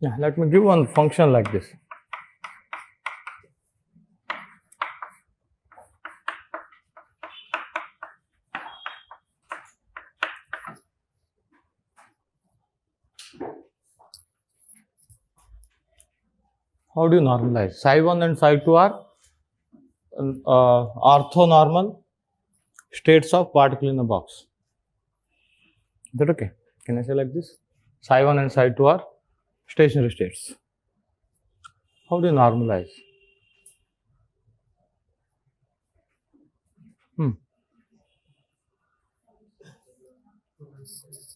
Yeah, let me give one function like this. How do you normalize? Psi1 and Psi2 are orthonormal states of particle in a box. Is that okay? Can I say like this? Psi1 and Psi2 are stationary states. How do you normalize?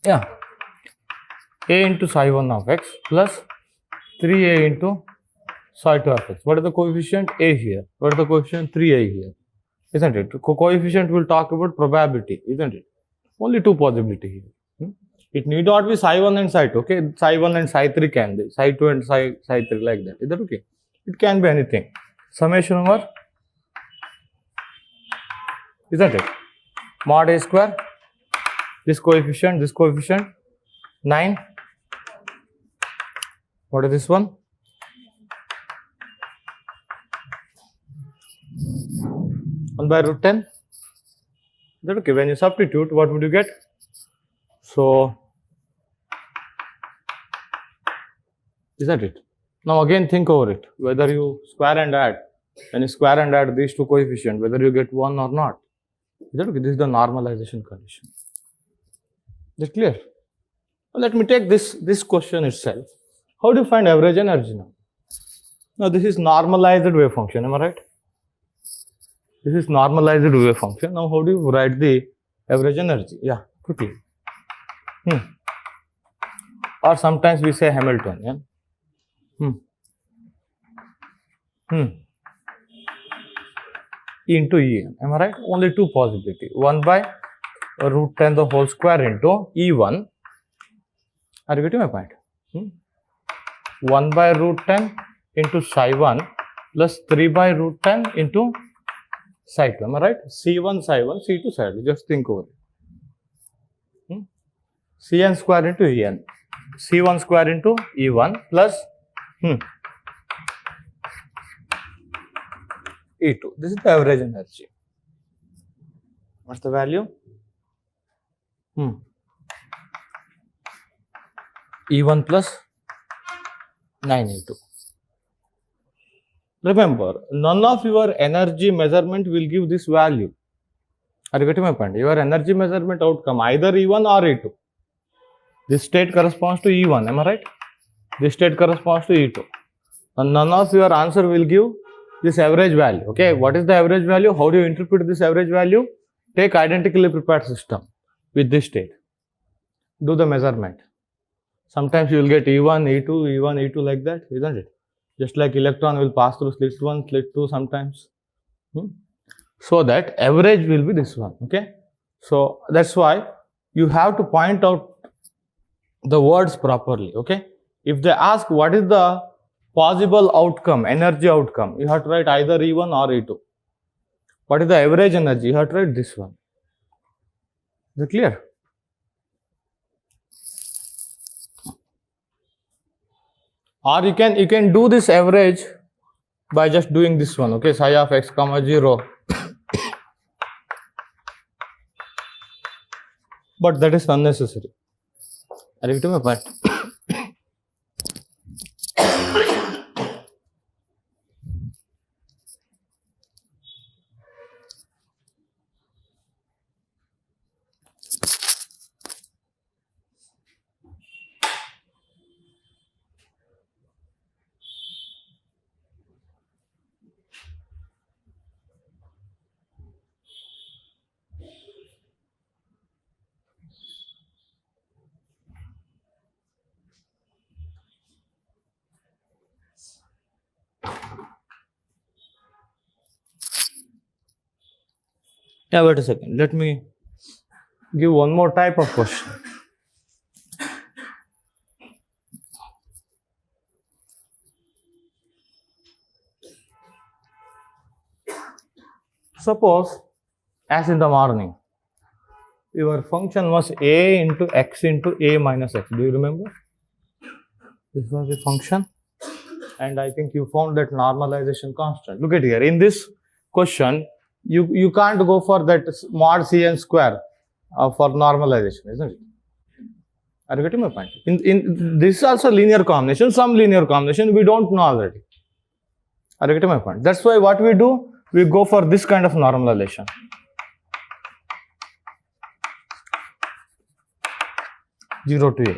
Yeah. A into Psi1 of x plus 3a into Psi2 of x. What is the coefficient? A here. What is the coefficient? 3a here. Isn't it? Coefficient will talk about probability, isn't it? Only two possibility here. It need not be Psi1 and Psi2, okay? Psi1 and Psi3 can be. Psi2 and Psi3 like that. Is that okay? It can be anything. Summation over, isn't it? Mod A square, this coefficient, 9. What is this one? 1 by root 10. Is that okay? When you substitute, what would you get? So, isn't it? Now again think over it. Whether you square and add, when you square and add these two coefficients, whether you get 1 or not. Is that okay? This is the normalization condition. Is it clear? Now let me take this question itself. How do you find average energy now? Now this is normalized wave function, am I right? This is normalized wave function. Now how do you write the average energy? Yeah, quickly. Or sometimes we say Hamiltonian. Into En, am I right? Only two possibility. 1 by root 10 the whole square into E1. Are you getting my point? 1 by root 10 into Psi1 plus 3 by root 10 into Psi2. Am I right? C1 Psi1, C2 Psi2. Just think over it. Cn square into En. C1 square into E1 plus E2. This is the average energy. What's the value? E1 plus 9E2. Remember, none of your energy measurement will give this value. Are you getting my point? Your energy measurement outcome either E1 or E2. This state corresponds to E1, am I right? This state corresponds to E2. And none of your answer will give this average value. Okay, what is the average value? How do you interpret this average value? Take identically prepared system with this state. Do the measurement. Sometimes you will get E1, E2, E1, E2 like that, isn't it? Just like electron will pass through slit 1, slit 2 sometimes. So that average will be this one. Okay. So that's why you have to point out the words properly. Okay. If they ask what is the possible outcome, energy outcome, you have to write either E1 or E2. What is the average energy? You have to write this one. Is it clear? Or you can do this average by just doing this one. Okay, psi of x comma 0. But that is unnecessary. Are you getting my point? Yeah, wait a second. Let me give one more type of question. Suppose, as in the morning, your function was a into x into a minus x. Do you remember? This was the function. And I think you found that normalization constant. Look at here. In this question, you can't go for that mod Cn square for normalization, isn't it? Are you getting my point? In this is also linear combination, some linear combination we don't know already. Are you getting my point? That's why what we do, we go for this kind of normalization. Zero to a,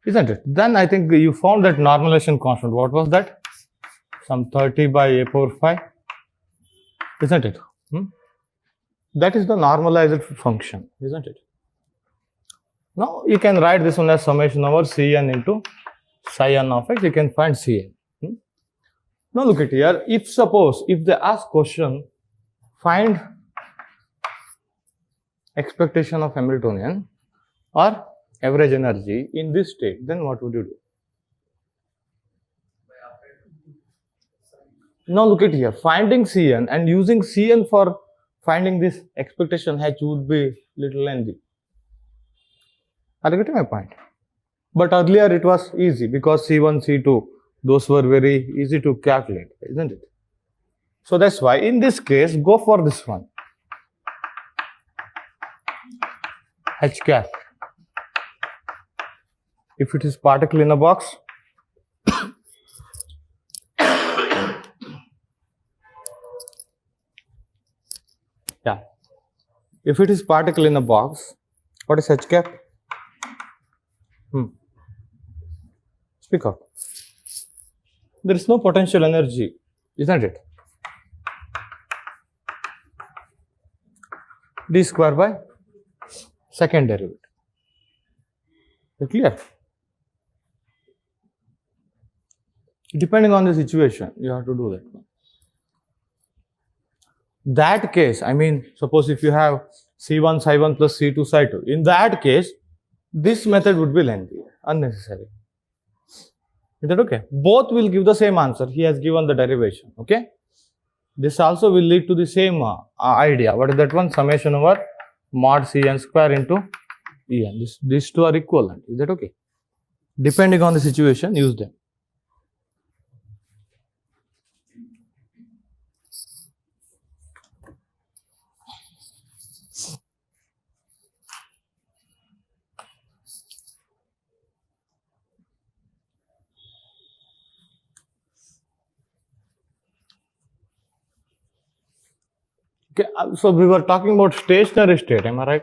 isn't it? Then I think you found that normalization constant. What was that? Some 30 by a power 5, isn't it? That is the normalized function, isn't it? Now you can write this one as summation over Cn into psi n of x. You can find Cn. Now look at here. If they ask question, find expectation of Hamiltonian or average energy in this state, then what would you do? Now look at here. Finding Cn and using Cn for finding this expectation h would be little lengthy. Are you getting my point? But earlier it was easy because C1, C2, those were very easy to calculate, isn't it? So that's why in this case, go for this one. H cap. If it is particle in a box, yeah. If it is particle in a box, what is H cap? Speak up. There is no potential energy, isn't it? D square by second derivative. Is it clear? Depending on the situation, you have to do that. That case, I mean, suppose if you have C1 psi 1 plus C2 psi 2, in that case, this method would be lengthy, unnecessary. Is that okay? Both will give the same answer. He has given the derivation. Okay. This also will lead to the same idea. What is that one? Summation over mod Cn square into En. These two are equivalent. Is that okay? Depending on the situation, use them. Okay, so we were talking about stationary state, am I right?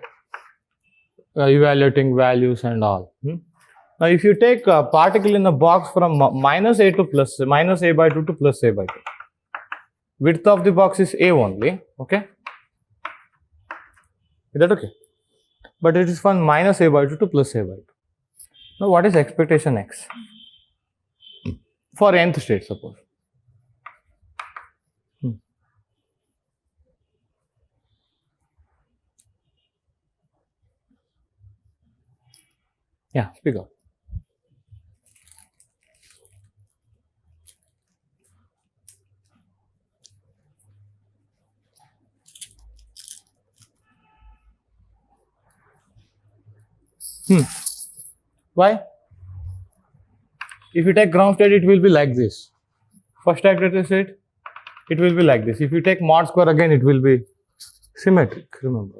Evaluating values and all. Now, if you take a particle in a box from minus a to plus, minus a by 2 to plus a by 2, width of the box is a only, okay? Is that okay? But it is from minus a by 2 to plus a by 2. Now, what is expectation x? For nth state, suppose. Yeah, speak up. Why? If you take ground state, it will be like this. First activity state, it will be like this. If you take mod square again, it will be symmetric, remember.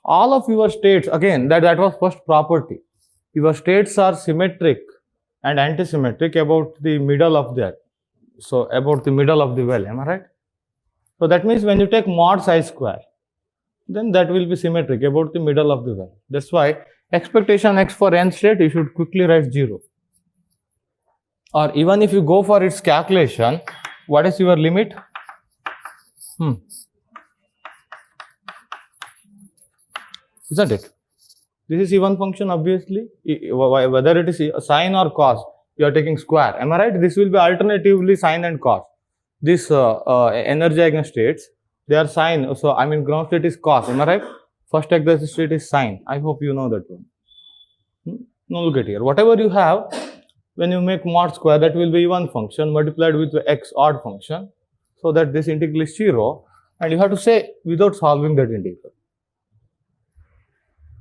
All of your states, again, that was first property. Your states are symmetric and antisymmetric about the middle of that. So, about the middle of the well, am I right? So, that means when you take mod psi square, then that will be symmetric about the middle of the well. That's why expectation x for nth state, you should quickly write 0. Or even if you go for its calculation, what is your limit? Isn't it? This is even function, obviously. Whether it is sine or cos, you are taking square. Am I right? This will be alternatively sine and cos. This energy eigenstates, they are sine. So, I mean, ground state is cos. Am I right? First eigenstate is sine. I hope you know that one. Now, look at here. Whatever you have, when you make mod square, that will be even function multiplied with the x odd function. So, that this integral is 0. And you have to say without solving that integral.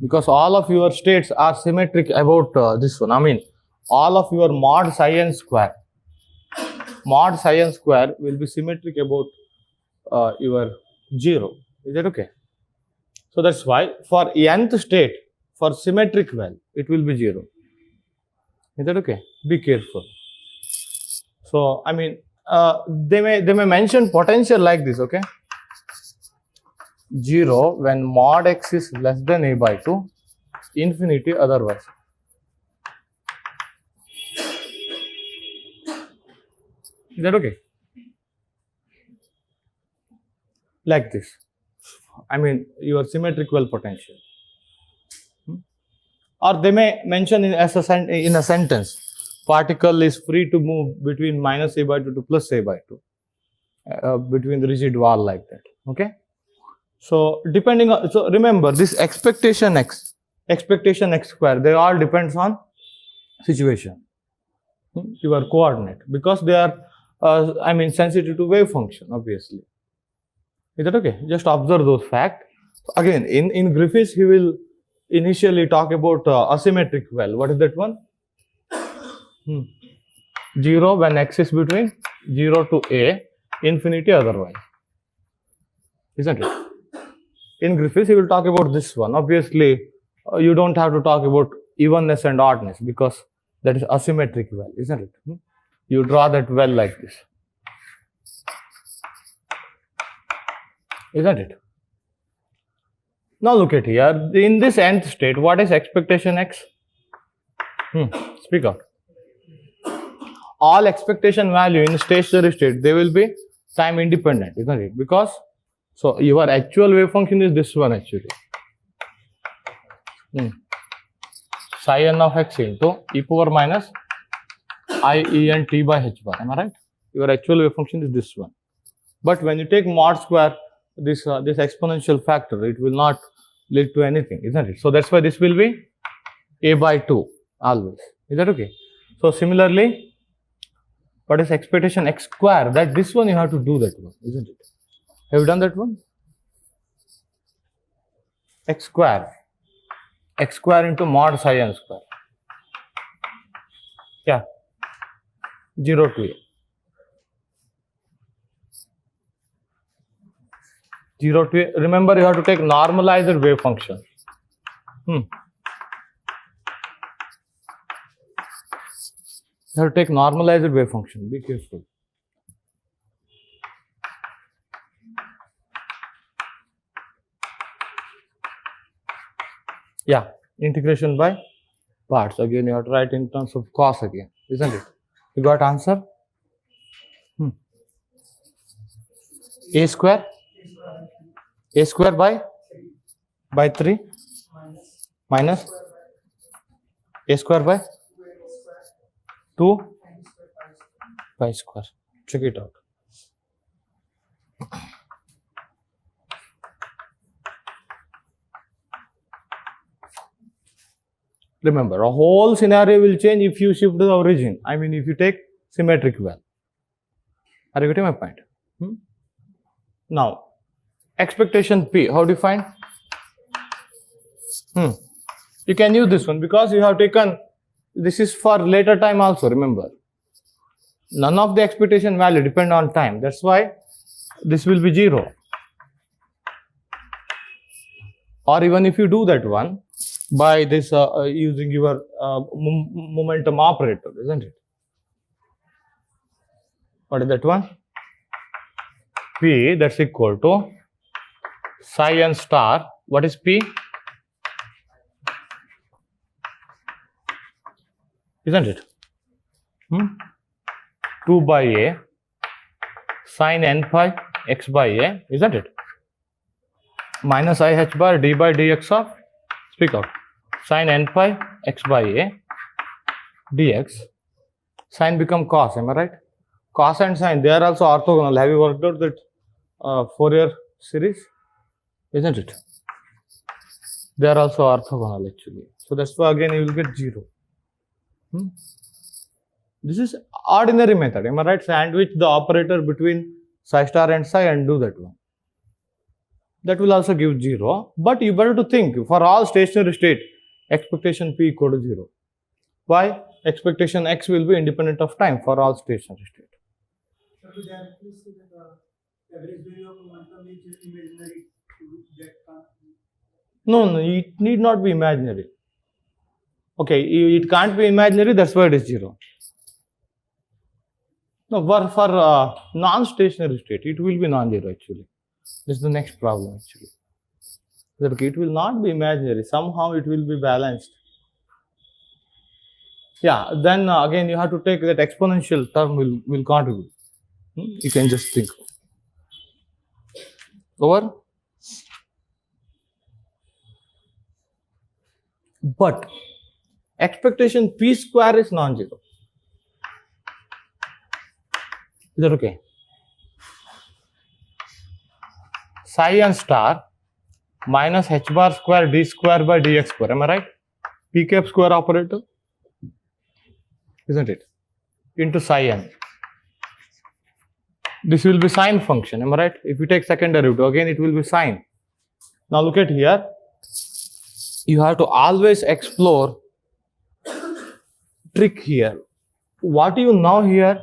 Because all of your states are symmetric about this one. I mean, all of your mod psi n square will be symmetric about your 0. Is that okay? So that's why for nth state, for symmetric well, it will be 0. Is that okay? Be careful. So I mean, they may mention potential like this, okay? 0 when mod x is less than a by 2, infinity otherwise. Is that okay? Like this. I mean, your symmetric well potential. Or they may mention in a sentence, particle is free to move between minus a by 2 to plus a by 2, between the rigid wall like that. Okay. So depending on, so remember this expectation x square, they all depends on situation, your coordinate, because they are I mean sensitive to wave function, obviously. Is that okay? Just observe those facts. Again, in Griffiths, he will initially talk about asymmetric well. What is that one? 0 when x is between 0 to a, infinity otherwise. Isn't it? In Griffiths, he will talk about this one. Obviously, you don't have to talk about evenness and oddness because that is asymmetric well, isn't it? You draw that well like this. Isn't it? Now look at here. In this nth state, what is expectation x? Speak out. All expectation value in stationary state, they will be time independent, isn't it? Because so your actual wave function is this one actually. Psi n of x into e power minus I e n t by h bar. Am I right? Your actual wave function is this one. But when you take mod square, this exponential factor, it will not lead to anything, isn't it? So that's why this will be a by 2 always. Is that okay? So similarly, what is expectation x square? That this one you have to do that one, isn't it? Have you done that one? X square into mod psi n square. Yeah, 0 to a. 0 to a. Remember, you have to take normalized wave function. You have to take normalized wave function. Be careful. Yeah, integration by parts. Again, you have to write in terms of cos again, isn't it? You got answer? A square by 3 minus a square by 2 pi square. Check it out. Remember, a whole scenario will change if you shift the origin. I mean, if you take symmetric well. Are you getting my point? Now, expectation P, how do you find? You can use this one because you have taken, this is for later time also, remember. None of the expectation value depend on time. That's why this will be 0. Or even if you do that one by this using your momentum operator, isn't it? What is that one? P, that's equal to psi n star. What is P? Isn't it? 2 by a sin n pi x by a, isn't it? Minus I h bar d by dx of, speak out, sin n pi x by a dx. Sin become cos, am I right? Cos and sin, they are also orthogonal. Have you worked out that Fourier series? Isn't it? They are also orthogonal actually. So that's why again you will get 0. This is ordinary method, am I right? Sandwich the operator between psi star and psi and do that one. That will also give 0. But you better to think, for all stationary state, expectation P equal to 0. Why? expectation x will be independent of time for all stationary state. So to directly say that the average value of momentum is imaginary to get No, it need not be imaginary. Okay, it can't be imaginary, that's why it is 0. No, for non-stationary state, it will be non-zero actually. This is the next problem actually. That it will not be imaginary, somehow it will be balanced. Yeah, then again you have to take that exponential term will contribute. You can just think. Over. But expectation p square is non-zero. Is that okay? Psi n star minus h bar square d square by dx square. Am I right? P cap square operator, isn't it? Into psi n. This will be sine function. Am I right? If you take second derivative, again it will be sine. Now look at here. You have to always explore trick here. What do you know here?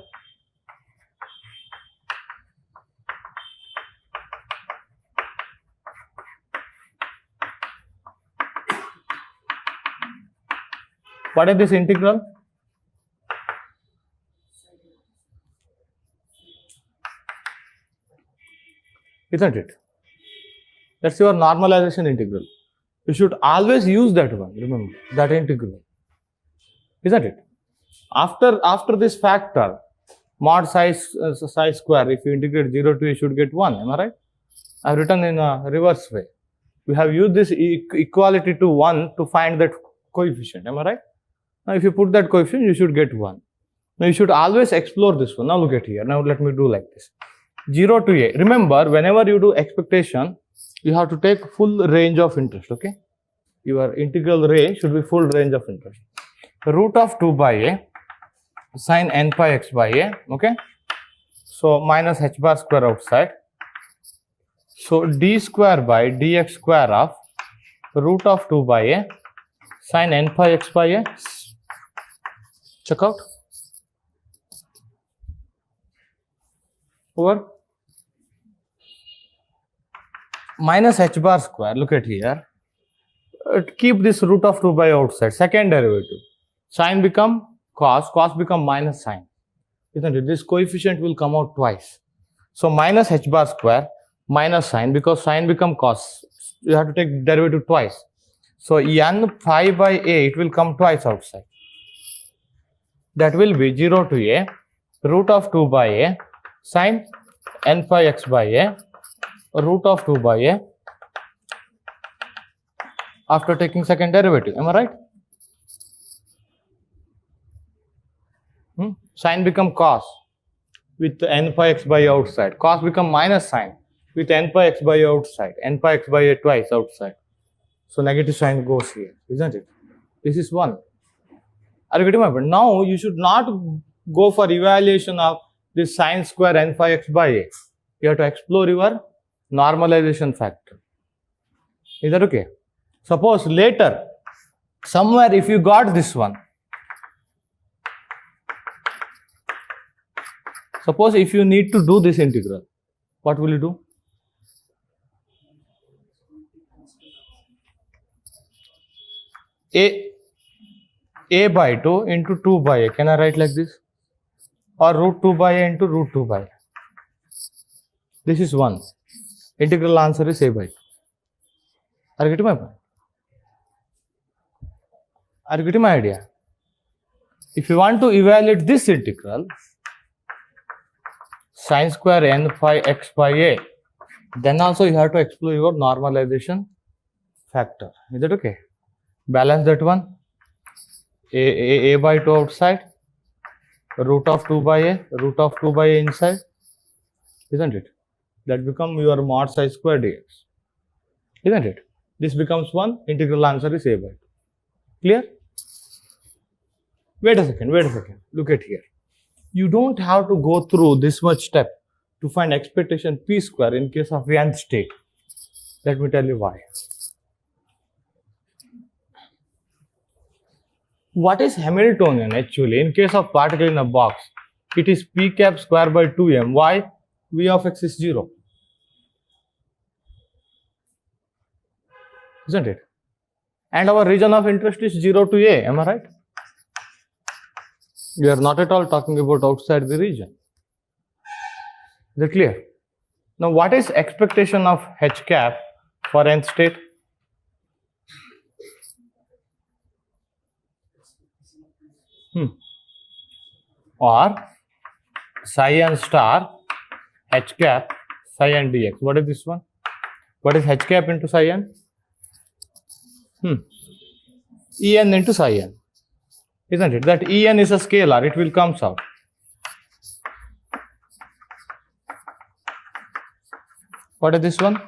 What is this integral? Isn't it? That's your normalization integral. You should always use that one, remember, that integral. Isn't it? After this factor, mod psi square, if you integrate 0 to you should get 1, am I right? I have written in a reverse way. We have used this equality to 1 to find that coefficient, am I right? Now if you put that coefficient, you should get 1. Now you should always explore this one. Now look at here. Now let me do like this. 0 to a. Remember, whenever you do expectation, you have to take full range of interest, okay? Your integral range should be full range of interest. Root of 2 by a sine n pi x by a, okay? So minus h bar square outside. So d square by dx square of root of 2 by a sine n pi x by a. Check out. Over. Minus h bar square, look at here. Keep this root of 2 by outside. Second derivative. Sine become cos, cos become minus sine. Isn't it? This coefficient will come out twice. So minus h bar square minus sine, because sine become cos. You have to take derivative twice. So n pi by a, it will come twice outside. That will be 0 to a root of 2 by a sine n pi x by a root of 2 by a after taking second derivative. Am I right? Sine become cos with n pi x by outside. Cos become minus sine with n pi x by outside. N pi x by a twice outside. So negative sign goes here, isn't it? This is 1. Are you getting my point? Now you should not go for evaluation of this sine square n phi x by a. You have to explore your normalization factor. Is that okay? Suppose later, somewhere if you got this one, suppose if you need to do this integral, what will you do? A by 2 into 2 by a. Can I write like this? Or root 2 by a into root 2 by a. This is 1. Integral answer is a by 2. Are you getting my point? Are you getting my idea? If you want to evaluate this integral, sine square n phi x by a, then also you have to explore your normalization factor. Is that okay? Balance that one. A by 2 outside, root of 2 by a, root of 2 by a inside, isn't it? That becomes your mod psi square dx, isn't it? This becomes 1, integral answer is a by 2. Clear? Wait a second, look at here. You don't have to go through this much step to find expectation p square in case of nth state. Let me tell you why. What is Hamiltonian actually? In case of particle in a box, it is p cap square by 2m. Why? V of x is 0. Isn't it? And our region of interest is 0 to a. Am I right? We are not at all talking about outside the region. Is it clear? Now, what is expectation of h cap for nth state? Or psi n star h cap psi n dx. What is this one? What is h cap into psi n? En into psi n. Isn't it? That En is a scalar, it will come out. What is this one?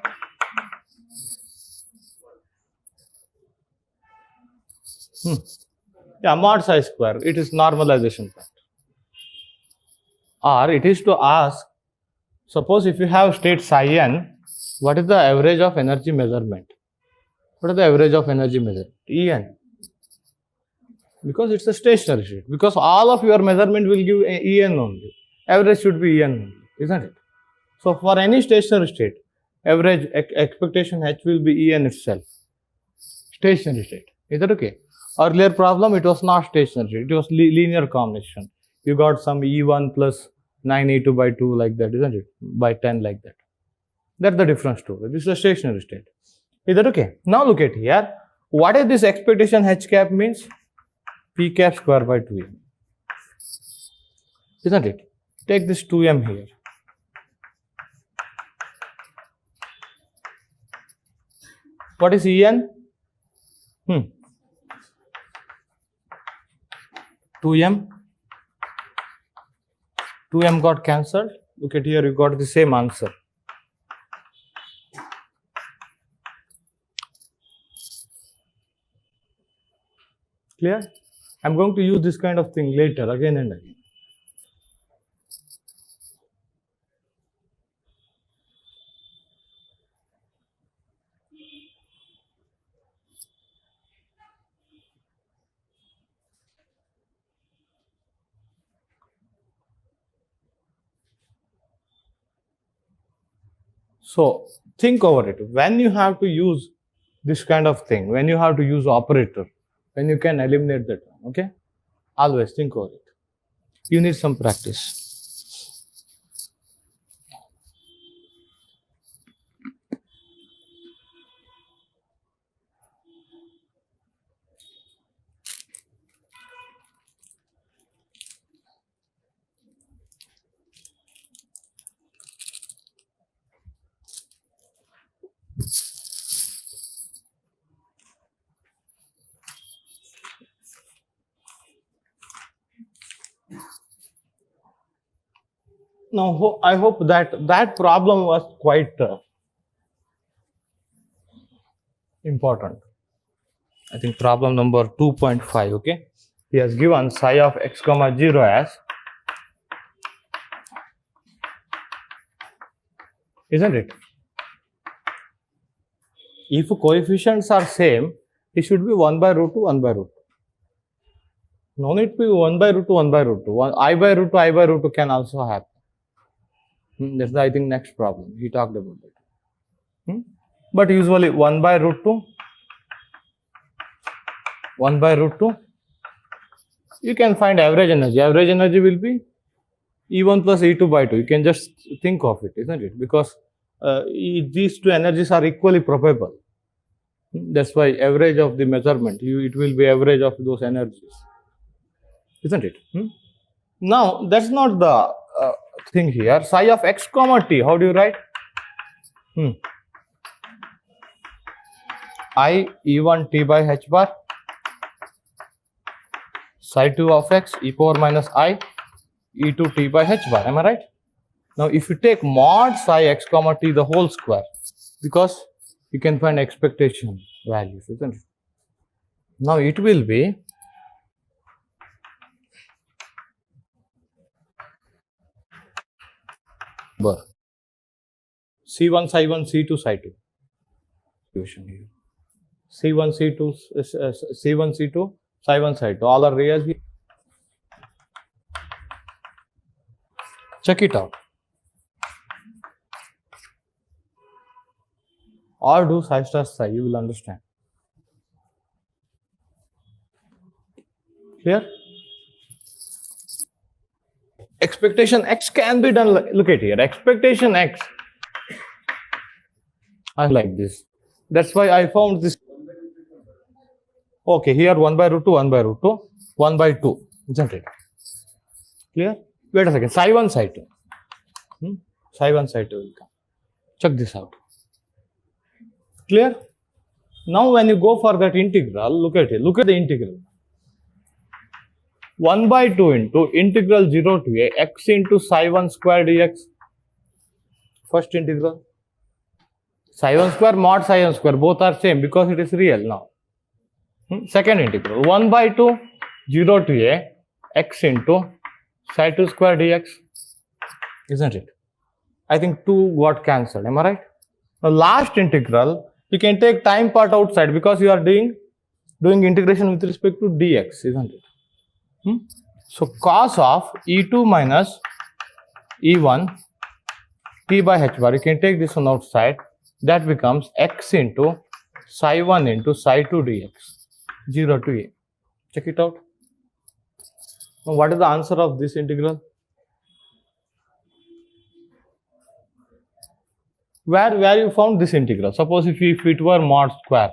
Yeah, mod psi square. It is normalization factor. Or it is to ask, suppose if you have state psi n, what is the average of energy measurement? What is the average of energy measurement? En. Because it's a stationary state. Because all of your measurement will give En only. Average should be En only, isn't it? So for any stationary state, average expectation H will be En itself. Stationary state. Is that okay? Earlier problem, it was not stationary. It was linear combination. You got some E1 plus 9E2 by 2 like that, isn't it? By 10 like that. That's the difference too. This is a stationary state. Is that okay? Now look at here. What is this expectation H cap means? P cap square by 2m. Isn't it? Take this 2m here. What is En? 2m. 2m got cancelled. Look at here, you got the same answer. Clear? I'm going to use this kind of thing later, again and again. So think over it. When you have to use this kind of thing, when you have to use operator, when you can eliminate that one, okay? Always think over it. You need some practice. Now, I hope that problem was quite important. I think problem number 2.5, okay? He has given psi of x comma 0 as, isn't it? If coefficients are same, it should be 1 by root 2, 1 by root 2. No need to be 1 by root 2, 1 by root 2. I by root 2, I by root 2 can also happen. That's the, I think, next problem. He talked about it. But usually 1 by root 2, 1 by root 2, you can find average energy. Average energy will be E1 plus E2 by 2. You can just think of it, isn't it? Because these two energies are equally probable. That's why average of the measurement, it will be average of those energies, isn't it? Now, that's not the thing here. Psi of x comma t, how do you write? I E1 t by h bar, psi 2 of x e power minus I E2 t by h bar. Am I right? Now, if you take mod psi x comma t the whole square, because you can find expectation values, isn't it? Now, it will be C1 psi 1 C2 psi 2. C1 C2 C1 C2 Psi1, Psi2, all are real here. Check it out. Or do psi star psi, you will understand. Clear? Expectation x can be done, look at here, expectation x. I like this. That's why I found this. Okay, here 1 by root 2, 1 by root 2, 1 by 2, isn't it? Clear? Wait a second, psi1, psi2. Psi1, psi2 will come. Check this out. Clear? Now when you go for that integral, look at it, look at the integral. 1 by 2 into integral 0 to a x into psi1 square dx. First integral. Psi1 square mod psi1 square, both are same because it is real now. Second integral, 1 by 2, 0 to a x into psi2 square dx. Isn't it? I think 2 got cancelled, am I right? Now last integral, you can take time part outside because you are doing integration with respect to dx, isn't it? So cos of E2 minus E1 t by h bar, you can take this one outside, that becomes x into psi1 into psi2 dx, 0 to a. Check it out. Now what is the answer of this integral? Where you found this integral? Suppose if it were mod square,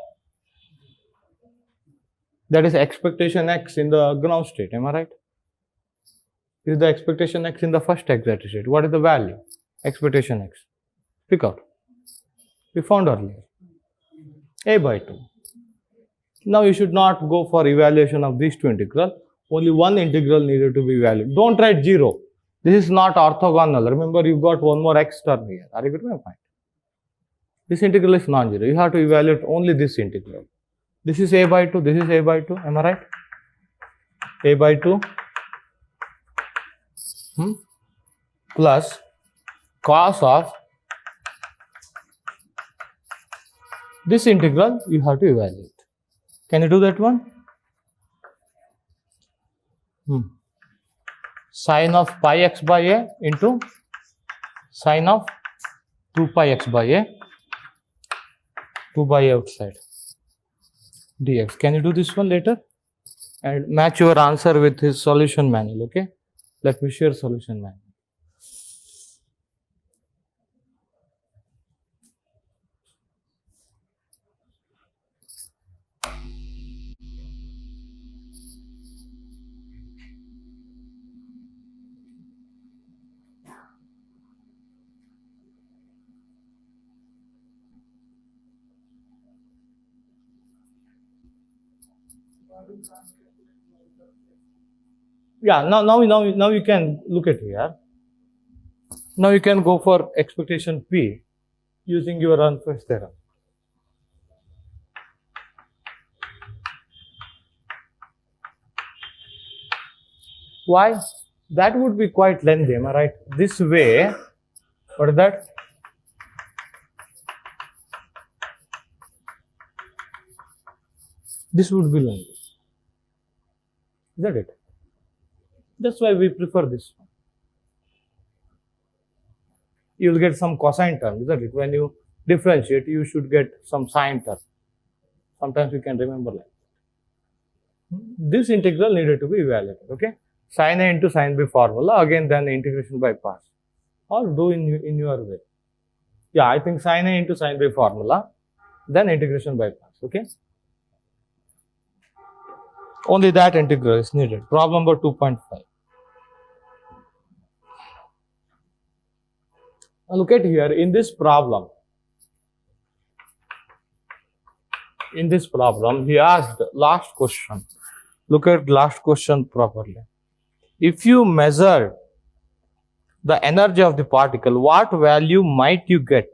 that is expectation x in the ground state, am I right? Is the expectation x in the first excited state? What is the value? Expectation x. Pick out. We found earlier. A by 2. Now you should not go for evaluation of these two integrals. Only one integral needed to be evaluated. Don't write 0. This is not orthogonal. Remember, you got one more x term here. Are you getting my point? This integral is non-zero. You have to evaluate only this integral. This is a by 2. This is a by 2. Am I right? A by 2 plus cos of this integral you have to evaluate. Can you do that one? Sine of pi x by a into sine of 2 pi x by a, 2 by a outside dx. Can you do this one later? And match your answer with his solution manual, okay? Let me share solution manual. Yeah, now you can look at here. Now you can go for expectation P using your Unfest theorem. Why? That would be quite lengthy, am I right? This way, what is that? This would be lengthy. Isn't it? That's why we prefer this one. You will get some cosine term, isn't it? When you differentiate, you should get some sine term. Sometimes you can remember like that. This integral needed to be evaluated, okay? Sine A into sine B formula, again then integration by parts. Or do in your way. Yeah, I think sine A into sine B formula, then integration by parts, okay? Only that integral is needed. Problem number 2.5. Now look at here, in this problem, he asked last question. Look at last question properly. If you measure the energy of the particle, what value might you get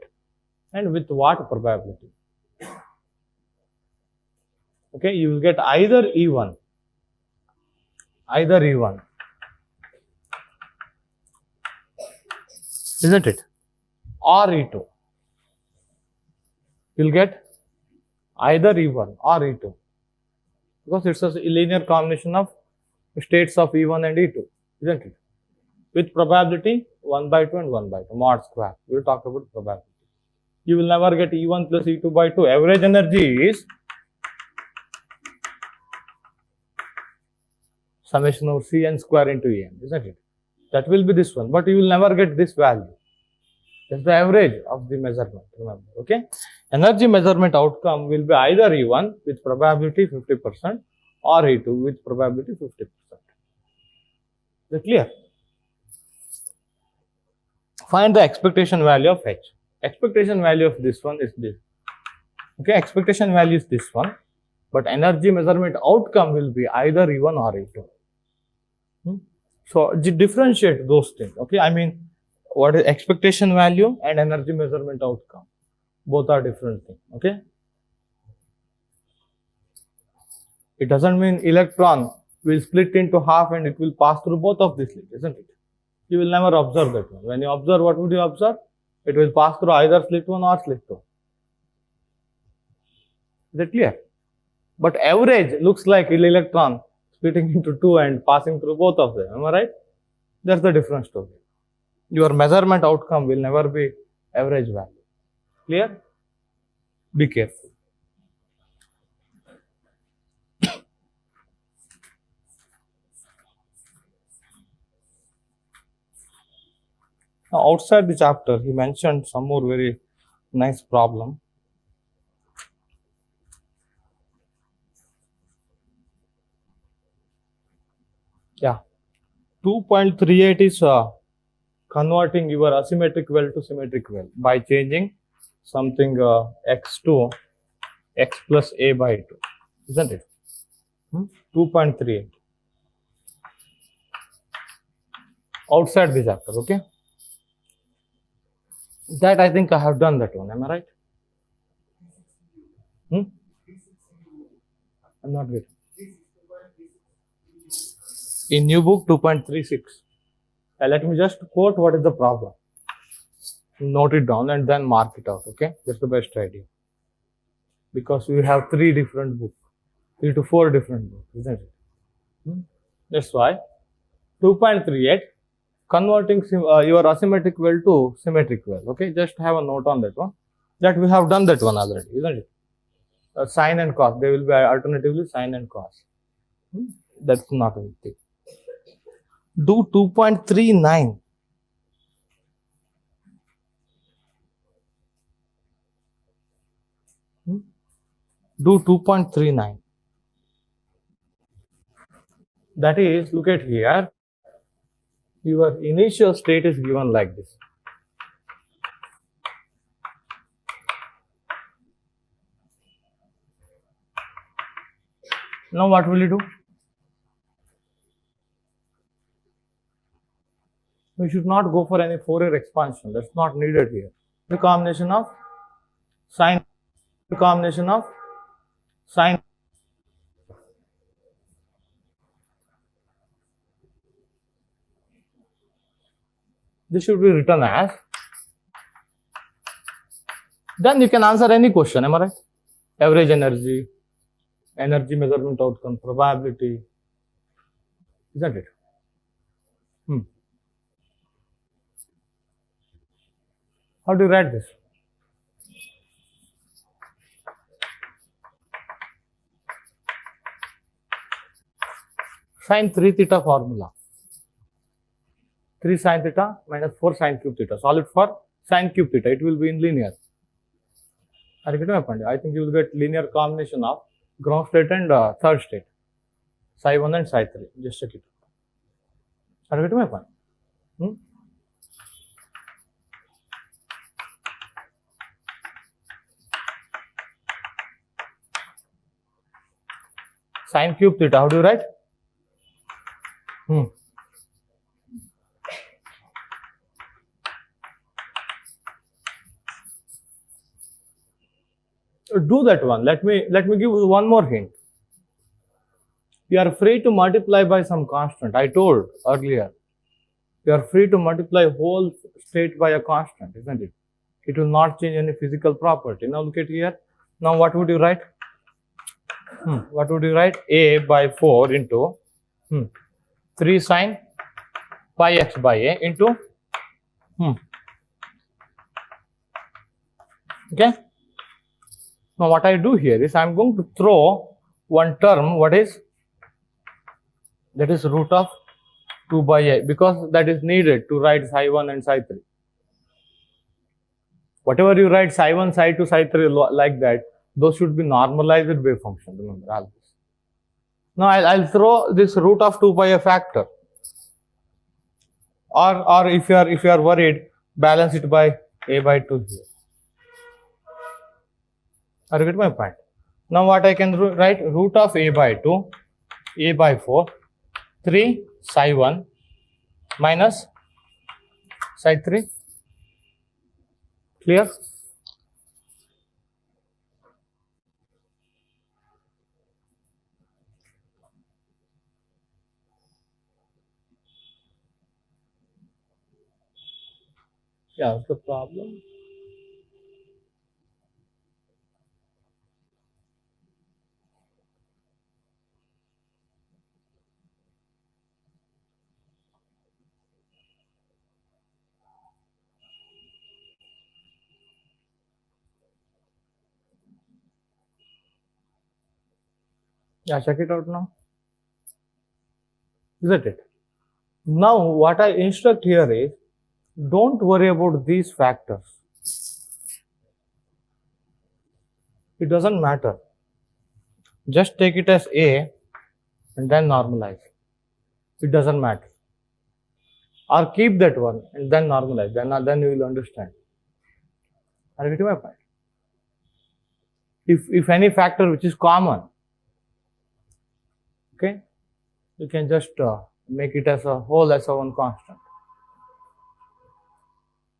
and with what probability? Okay, you will get either E1, isn't it? Or E2. You'll get either E1 or E2. because it's a linear combination of states of E1 and E2, isn't it? With probability 1 by 2 and 1 by 2, mod square. We will talk about probability. You will never get E1 plus E2 by 2. Average energy is summation over Cn square into En, isn't it? That will be this one, but you will never get this value. That's the average of the measurement, remember, okay? Energy measurement outcome will be either E1 with probability 50% or E2 with probability 50%. Is that clear? Find the expectation value of H. Expectation value of this one is this. Okay, expectation value is this one, but energy measurement outcome will be either E1 or E2. So, differentiate those things, okay? I mean, what is expectation value and energy measurement outcome? Both are different things, okay? It doesn't mean electron will split into half and it will pass through both of these slits, isn't it? You will never observe that one. When you observe, what would you observe? It will pass through either slit 1 or slit 2. Is it clear? But average looks like an electron splitting into 2 and passing through both of them. Am I right? That's the different story. Your measurement outcome will never be average value. Clear? Be careful. Now, outside the chapter, he mentioned some more very nice problem. Yeah, 2.38 is converting your asymmetric well to symmetric well by changing something x to x plus a by 2, isn't it? 2.38. Outside the chapter, okay? That I think I have done that one, am I right? I'm not getting. In new book 2.36. Let me just quote what is the problem. Note it down and then mark it out, okay? That's the best idea. Because we have 3 different books, 3 to 4 different books, isn't it? That's why 2.38, converting your asymmetric well to symmetric well, okay? Just have a note on that one. That we have done that one already, isn't it? Sine and cos, they will be alternatively sine and cos. That's not a big thing. Do 2.39. Do 2.39. That is, look at here. Your initial state is given like this. Now what will you do? We should not go for any Fourier expansion. That's not needed here. The combination of sine, this should be written as. Then you can answer any question, am I right? Average energy, energy measurement outcome, probability, isn't it? How do you write this? Sin 3 theta formula. 3 sin theta minus 4 sin cube theta. Solve it for sin cube theta. It will be in linear. Are you getting my point? I think you will get linear combination of ground state and third state. Psi 1 and psi 3. Just check it. Are you getting my point? Sin cube theta, how do you write? Do that one. Let me give you one more hint. You are free to multiply by some constant. I told earlier. You are free to multiply whole state by a constant, isn't it? It will not change any physical property. Now look at here. Now what would you write? What would you write? A by 4 into 3 sine pi x by a into okay. Now what I do here is I am going to throw one term, that is root of 2 by a, because that is needed to write psi 1 and psi 3. Whatever you write psi 1, psi 2, psi 3 like that, those should be normalized wave function. Remember all this. Now I'll throw this root of 2 by a factor, or if you are worried, balance it by a by 2 here. Are you get my point? Now what I can write? Root of a by 2, a by 4, 3 psi 1 minus psi 3. Clear? Yeah, what's the problem? Yeah, check it out now. Isn't it? Now what I instruct here is, don't worry about these factors. It doesn't matter. Just take it as a and then normalize. It doesn't matter. Or keep that one and then normalize. Then you will understand. Are you getting my point? If any factor which is common, okay, you can just make it as a whole as a one constant.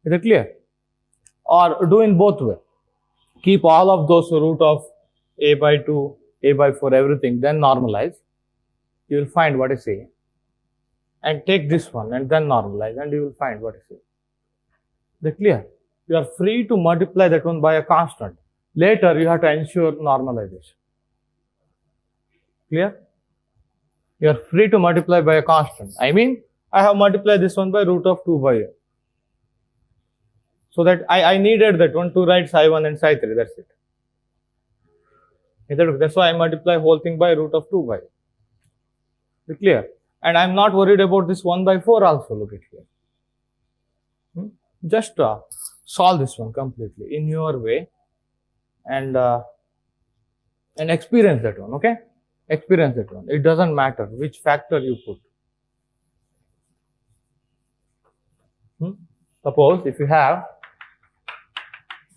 Is it clear? Or do in both way. Keep all of those root of a by 2, a by 4, everything, then normalize. You will find what is a. And take this one and then normalize, and you will find what is a. Is it clear? You are free to multiply that one by a constant. Later, you have to ensure normalization. Clear? You are free to multiply by a constant. I mean, I have multiplied this one by root of 2 by a. So that I needed that one to write psi 1 and psi 3. That's it. That's why I multiply whole thing by root of 2 by a. Is it clear? And I am not worried about this 1 by 4 also. Look at here. Just solve this one completely in your way and experience that one. Okay? Experience that one. It doesn't matter which factor you put. Suppose if you have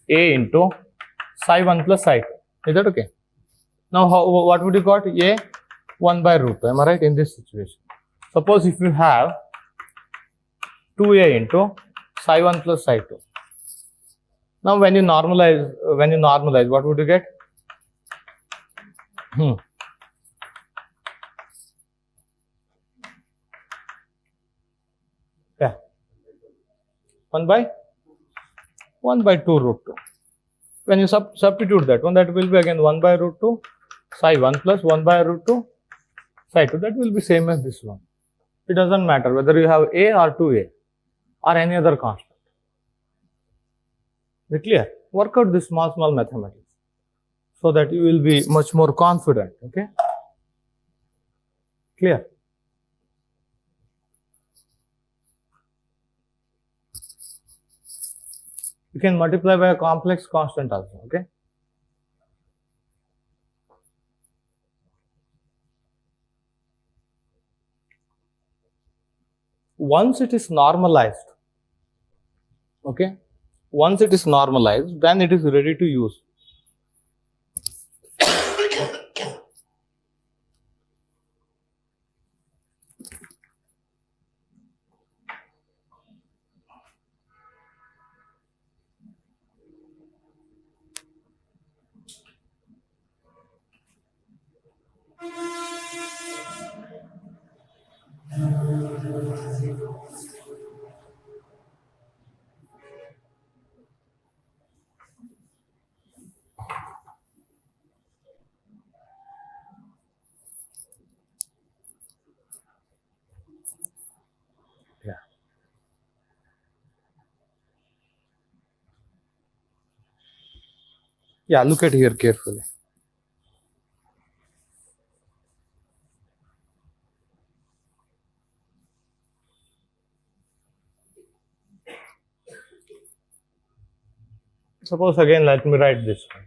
a into psi 1 plus psi 2. Is that okay? Now what would you got? A 1 by root 2. Am I right in this situation? Suppose if you have 2a into psi 1 plus psi 2. Now when you normalize, what would you get? Yeah. 1 by 2 root 2. When you substitute that one, that will be again 1 by root 2 psi 1 plus 1 by root 2 psi 2. That will be same as this one. It doesn't matter whether you have a or 2a or any other constant. Is it clear? Work out this small mathematics so that you will be much more confident. Okay? Clear? You can multiply by a complex constant also. Okay? Once it is normalized, okay? Once it is normalized, then it is ready to use. Yeah, look at here carefully. Suppose again, let me write this one.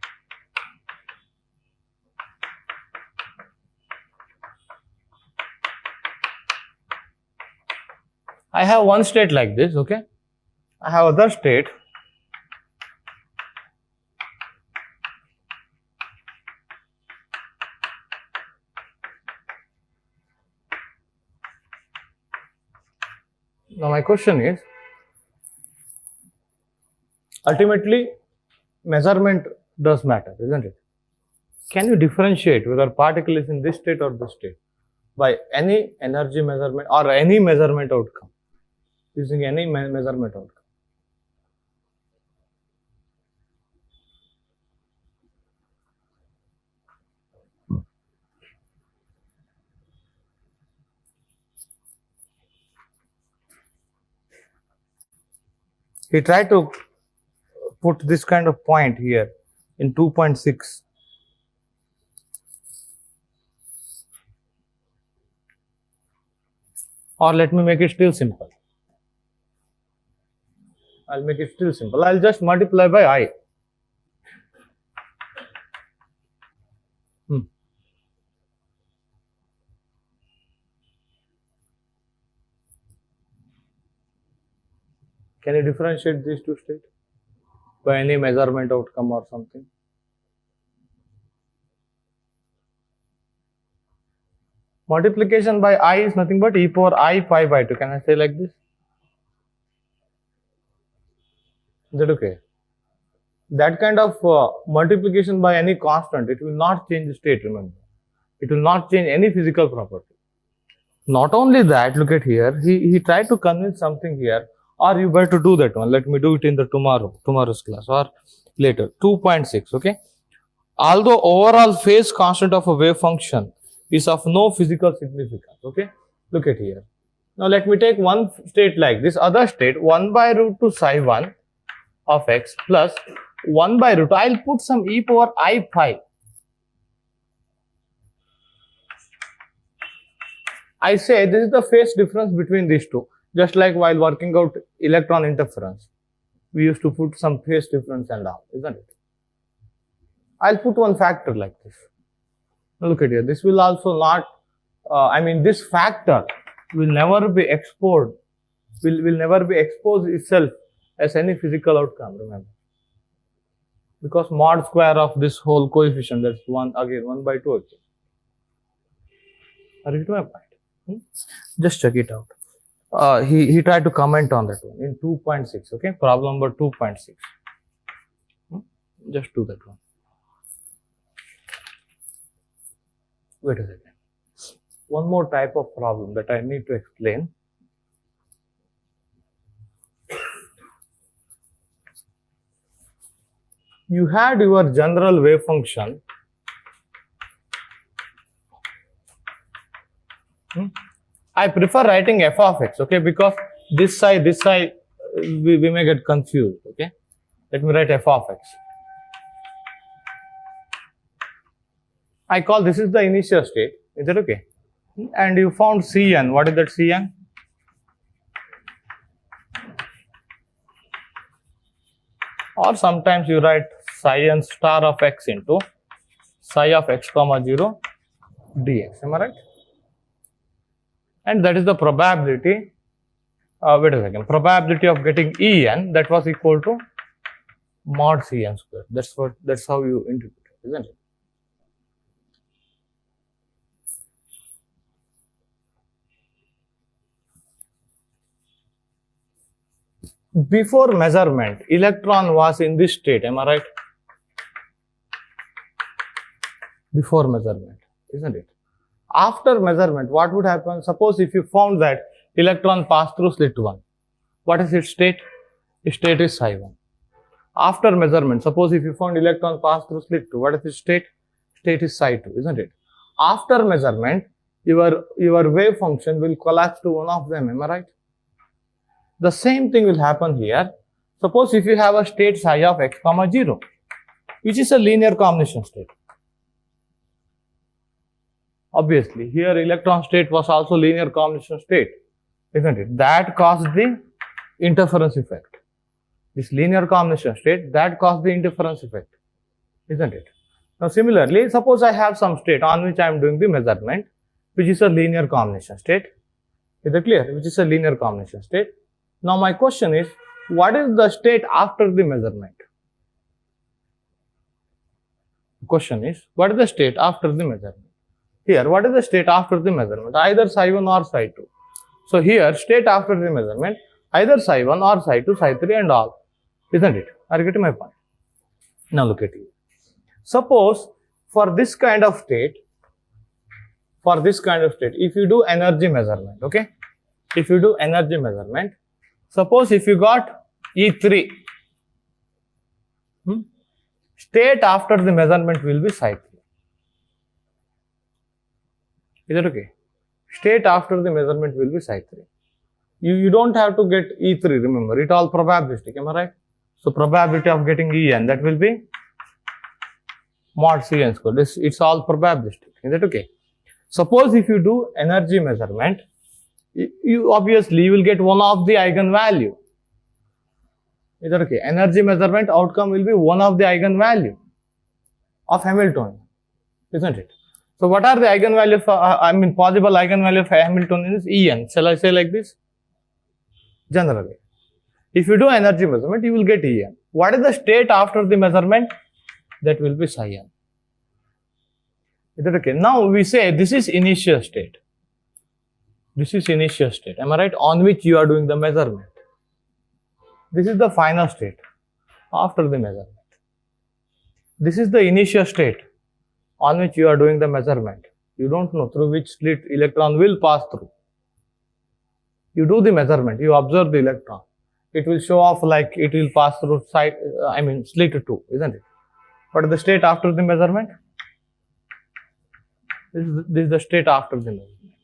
I have one state like this, okay? I have other state. Now my question is, ultimately, measurement does matter, isn't it? Can you differentiate whether particle is in this state or this state by any energy measurement or any measurement outcome, using any measurement outcome? He tried to put this kind of point here in 2.6. Or let me make it still simple. I'll make it still simple. I'll just multiply by I. Can you differentiate these two states by any measurement outcome or something? Multiplication by I is nothing but e power I pi by 2. Can I say like this? Is that okay? That kind of multiplication by any constant, it will not change the state, remember. It will not change any physical property. Not only that, look at here, he tried to convince something here, or you better do that one. Let me do it in the tomorrow's class or later. 2.6, okay? Although overall phase constant of a wave function is of no physical significance, okay? Look at here. Now let me take one state like this, other state, 1 by root 2 psi 1 of x plus 1 by root 2. I'll put some e power I pi. I say this is the phase difference between these two. Just like while working out electron interference, we used to put some phase difference and all, isn't it? I'll put one factor like this. Now look at here. This will also not, this factor will never be exposed, will never be exposed itself as any physical outcome, remember. Because mod square of this whole coefficient, that's 1 by 2 again. Are you getting my point? Just check it out. He tried to comment on that one in 2.6, okay? Problem number 2.6. Just do that one. Wait a second. One more type of problem that I need to explain. You had your general wave function. I prefer writing f of x, okay, because this side, we may get confused, okay. Let me write f of x. I call this is the initial state, is that okay? And you found Cn, what is that Cn? Or sometimes you write psi n star of x into psi of x comma 0 dx, am I right? And that is the probability, wait a second, probability of getting En, that was equal to mod Cn square. That's how you interpret it, isn't it? Before measurement, electron was in this state, am I right? Before measurement, isn't it? After measurement, what would happen? Suppose if you found that electron passed through slit 1, what is its state? Its state is psi 1. After measurement, suppose if you found electron passed through slit 2, what is its state? State is psi 2, isn't it? After measurement, your wave function will collapse to one of them, am I right? The same thing will happen here. Suppose if you have a state psi of x comma 0, which is a linear combination state. Obviously, here electron state was also linear combination state, isn't it? That caused the interference effect. This linear combination state, that caused the interference effect, isn't it? Now, similarly, suppose I have some state on which I am doing the measurement, which is a linear combination state. Is it clear? Which is a linear combination state. Now, my question is, what is the state after the measurement? The question is, what is the state after the measurement? Here, what is the state after the measurement? Either psi1 or psi2. So, here, state after the measurement, either psi1 or psi2, psi3 and all. Isn't it? Are you getting my point? Now, look at it. Suppose, for this kind of state, if you do energy measurement, okay? If you do energy measurement, suppose if you got E3, state after the measurement will be psi3. Is that okay? State after the measurement will be psi3. You don't have to get E3, remember, it all probabilistic, am I right? So, probability of getting En, that will be mod Cn square. It's all probabilistic. Is that okay? Suppose if you do energy measurement, you obviously will get one of the eigenvalue. Is that okay? Energy measurement outcome will be one of the eigenvalue of Hamiltonian, isn't it? So, what are the eigenvalues? Possible eigenvalue of Hamiltonian is En. Shall I say like this? Generally, if you do energy measurement, you will get En. What is the state after the measurement? That will be psi n. Is that okay? Now, we say this is initial state. This is initial state, am I right? On which you are doing the measurement. This is the final state after the measurement. This is the initial state on which you are doing the measurement. You don't know through which slit electron will pass through. You do the measurement, you observe the electron. It will show off like it will pass through slit 2, isn't it? What is the state after the measurement? This is the state after the measurement,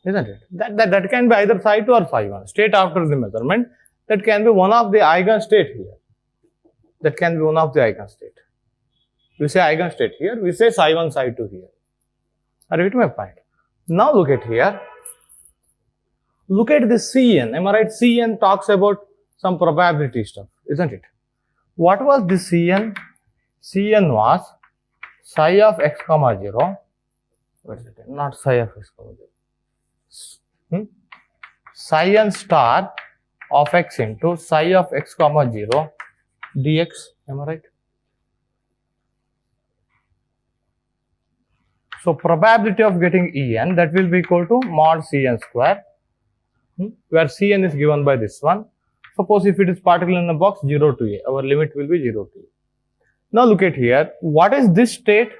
isn't it? That can be either psi2 or psi1. State after the measurement, that can be one of the eigenstate here. That can be one of the eigenstate. We say eigenstate here, we say psi1, psi2 here. Are you getting my point? Now look at here. Look at this Cn, am I right? Cn talks about some probability stuff, isn't it? What was this Cn? Cn was psi of x comma 0. What is it? Not psi of x comma 0. Psi n star of x into psi of x comma 0 dx, am I right? So, probability of getting En, that will be equal to mod Cn square, where Cn is given by this one. Suppose if it is particle in the box 0 to A, our limit will be 0 to A. Now look at here, what is this state?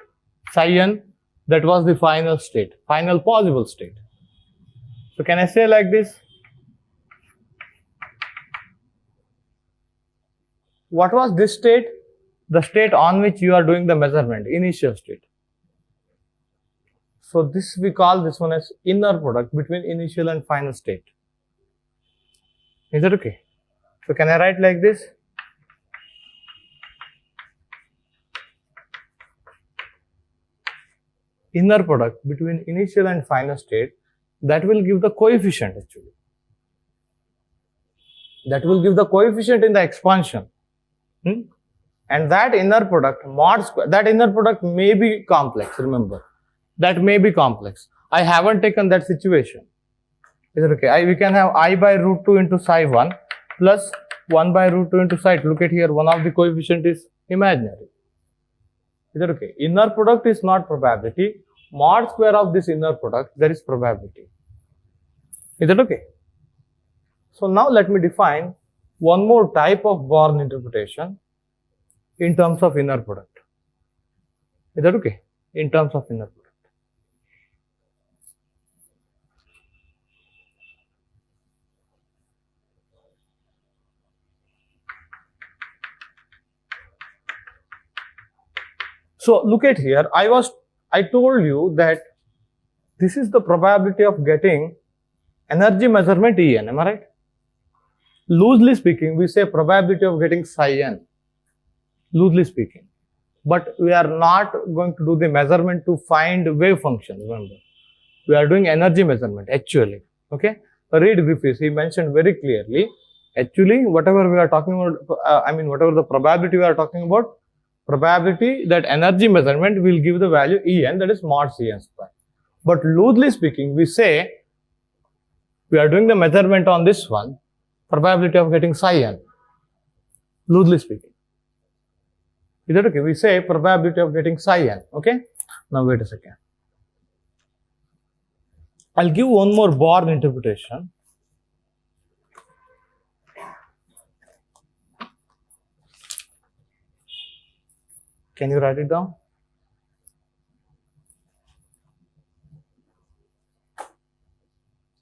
Psi n, that was the final state, final possible state. So can I say like this? What was this state? The state on which you are doing the measurement, initial state. So this we call this one as inner product between initial and final state. Is that okay? So can I write like this? Inner product between initial and final state, that will give the coefficient actually. That will give the coefficient in the expansion. And that inner product, mod square, that inner product may be complex, remember. That may be complex. I haven't taken that situation. Is it okay? We can have I by root 2 into psi 1 plus 1 by root 2 into psi 2. Look at here, one of the coefficient is imaginary. Is that okay? Inner product is not probability. Mod square of this inner product, there is probability. Is that okay? So now let me define one more type of Born interpretation in terms of inner product. Is that okay? In terms of inner product. So look at here, I told you that this is the probability of getting energy measurement En, am I right? Loosely speaking, we say probability of getting psi n. loosely speaking. But we are not going to do the measurement to find wave function, remember. We are doing energy measurement, actually. Okay? Reed Griffiths, he mentioned very clearly, actually, whatever we are talking about, whatever the probability we are talking about, probability that energy measurement will give the value En, that is mod Cn square. But loosely speaking, we say, we are doing the measurement on this one, probability of getting psi n, loosely speaking. Is that okay? We say probability of getting psi n, okay? Now wait a second. I'll give one more Born interpretation. Can you write it down?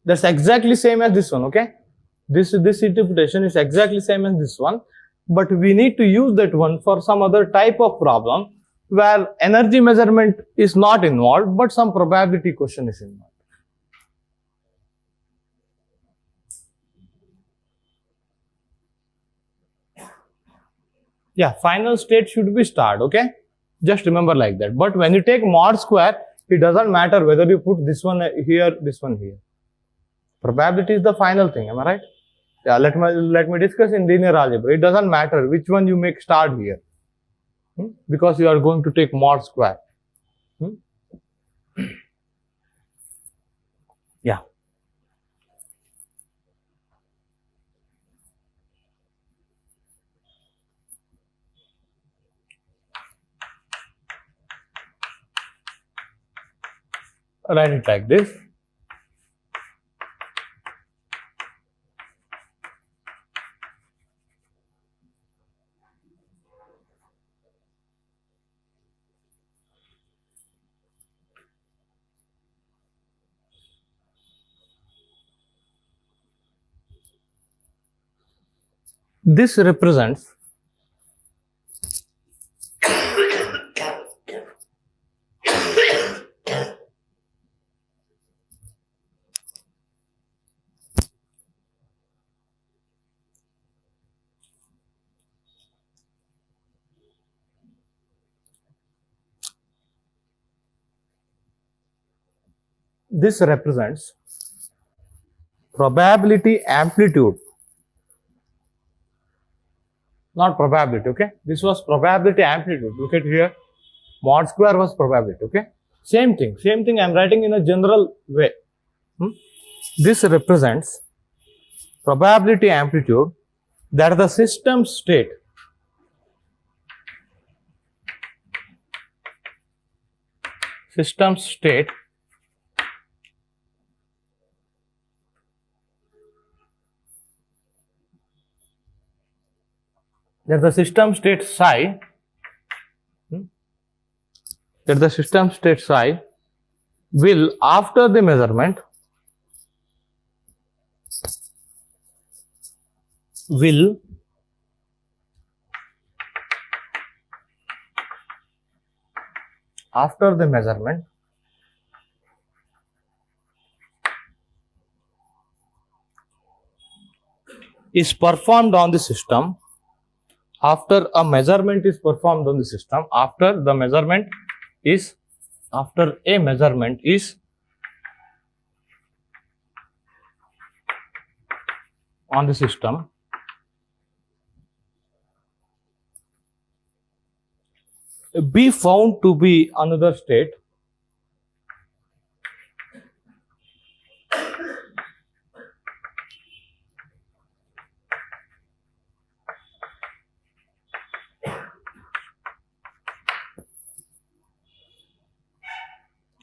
That's exactly same as this one, okay? This interpretation is exactly same as this one, but we need to use that one for some other type of problem where energy measurement is not involved, but some probability question is involved. Yeah, final state should be starred, okay? Just remember like that. But when you take mod square, it doesn't matter whether you put this one here, this one here. Probability is the final thing, am I right? Yeah, let me discuss in linear algebra. It doesn't matter which one you make start here, because you are going to take mod square. Yeah. Write it like this. This represents probability amplitude, not probability, okay? This was probability amplitude. Look at here. Mod square was probability, okay? Same thing I'm writing in a general way. This represents probability amplitude that the system state that the system state psi will after the measurement is performed on the system, after a measurement is performed on the system, after a measurement is on the system, be found to be another state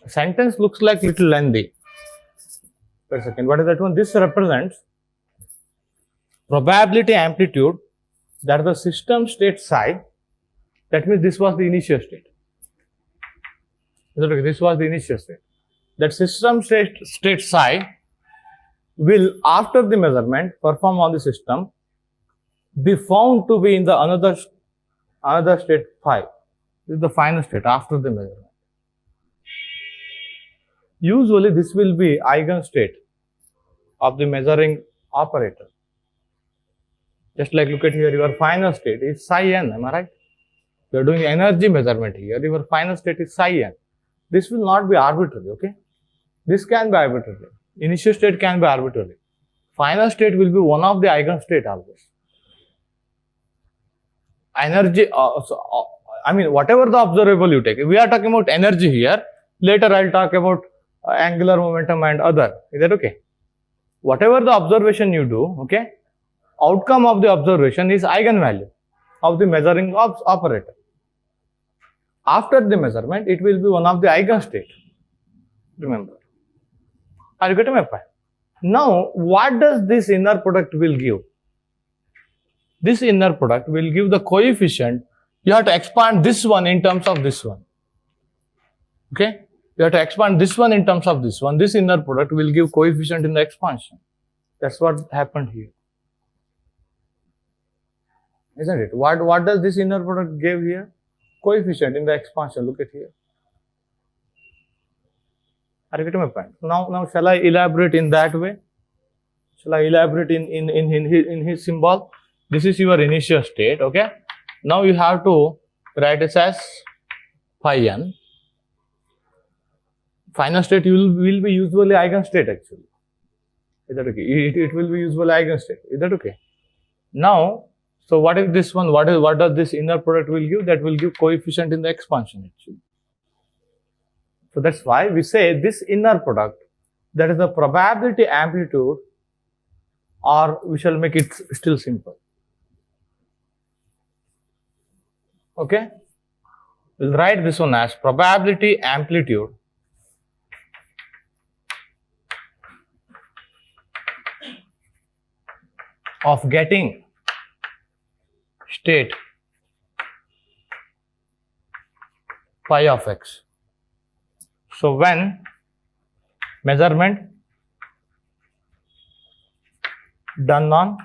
sentence looks like little lengthy. Wait a second, what is that one? This represents probability amplitude that the system state psi, that means this was the initial state. This was the initial state. That system state psi will, after the measurement performed on the system, be found to be in the another state phi. This is the final state after the measurement. Usually this will be eigenstate of the measuring operator. Just like look at here, your final state is psi n, am I right? You are doing energy measurement here. Your final state is psi n. This will not be arbitrary, okay? This can be arbitrary. Initial state can be arbitrary. Final state will be one of the eigenstate always. Energy, I mean, whatever the observable you take, we are talking about energy here. Later I'll talk about angular momentum and other. Is that okay? Whatever the observation you do, okay, outcome of the observation is eigenvalue of the measuring operator. After the measurement, it will be one of the eigenstate. Remember. Are you getting my point? Now, what does this inner product will give? This inner product will give the coefficient. You have to expand this one in terms of this one. Okay? You have to expand this one in terms of this one. This inner product will give coefficient in the expansion. That's what happened here. Isn't it? What does this inner product give here? Coefficient in the expansion. Look at here. Are you getting my point? Now shall I elaborate in that way? Shall I elaborate in his symbol? This is your initial state, okay? Now you have to write it as phi n. Final state will be usually eigenstate actually. Is that okay? It will be usually eigenstate. Is that okay? Now, so what is this one? What does this inner product will give? That will give coefficient in the expansion actually. So that's why we say this inner product, that is the probability amplitude, or we shall make it still simple. Okay? We'll write this one as probability amplitude of getting state phi of x. So when measurement done on